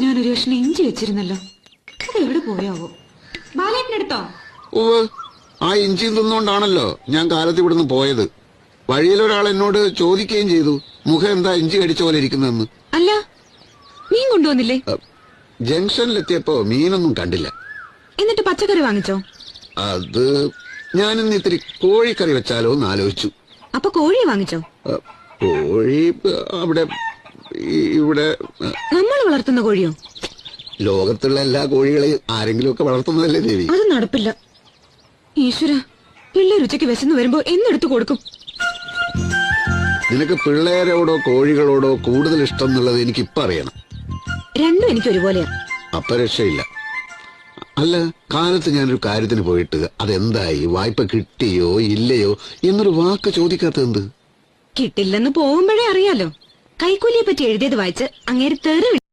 ഞാനൊരു കഷ്ണം ഇഞ്ചി വെച്ചിരുന്നല്ലോ, അത് എവിടെ പോയാവോ? ബാലേട്ടനെടുത്തോ? ഓ, ആ ഇഞ്ചിയും തിന്നുകൊണ്ടാണല്ലോ ഞാൻ കാലത്ത് ഇവിടുന്ന് പോയത്. വഴിയിലൊരാൾ എന്നോട് ചോദിക്കുകയും ചെയ്തു, മുഖം എന്താ ഇഞ്ചി കടിച്ച പോലെ ഇരിക്കുന്നതെന്ന്. അല്ല, മീൻ കൊണ്ടുവന്നില്ലേ? ജംഗ്ഷനിലെത്തിയപ്പോ മീനൊന്നും കണ്ടില്ല. എന്നിട്ട് പച്ചക്കറി വാങ്ങിച്ചോ? അത് ഞാനിന്ന് ഇത്തിരി കോഴിക്കറി വെച്ചാലോ എന്ന് ആലോചിച്ചു. അപ്പൊ കോഴിയെ വാങ്ങിച്ചോ? കോഴി അവിടെ ഇവിടെ നമ്മൾ വളർത്തുന്ന കോഴിയോ? ലോകത്തുള്ള എല്ലാ കോഴികളെയും ആരെങ്കിലും ഒക്കെ വളർത്തുന്നതല്ലേ ദേവി? അത് നടപ്പില്ല. ഈശ്വര, പിള്ളേർ ഉച്ചയ്ക്ക് വിശന്ന് വരുമ്പോ എന്നെടുത്തു കൊടുക്കും. നിനക്ക് പിള്ളേരോടോ കോഴികളോടോ കൂടുതൽ ഇഷ്ടം എന്നുള്ളത് എനിക്കിപ്പോ അറിയണം. രണ്ടും എനിക്ക് ഒരുപോലെയാ. അപ്പൊ രക്ഷയില്ല. അല്ല, കാലത്ത് ഞാനൊരു കാര്യത്തിന് പോയിട്ട് അതെന്തായി, വായ്പ കിട്ടിയോ ഇല്ലയോ എന്നൊരു വാക്ക് ചോദിക്കാത്തത് എന്ത്? കിട്ടില്ലെന്ന് പോകുമ്പോഴേ അറിയാലോ. കൈക്കൂലിയെ പറ്റി എഴുതിയത് വായിച്ച് അങ്ങേര് തെറി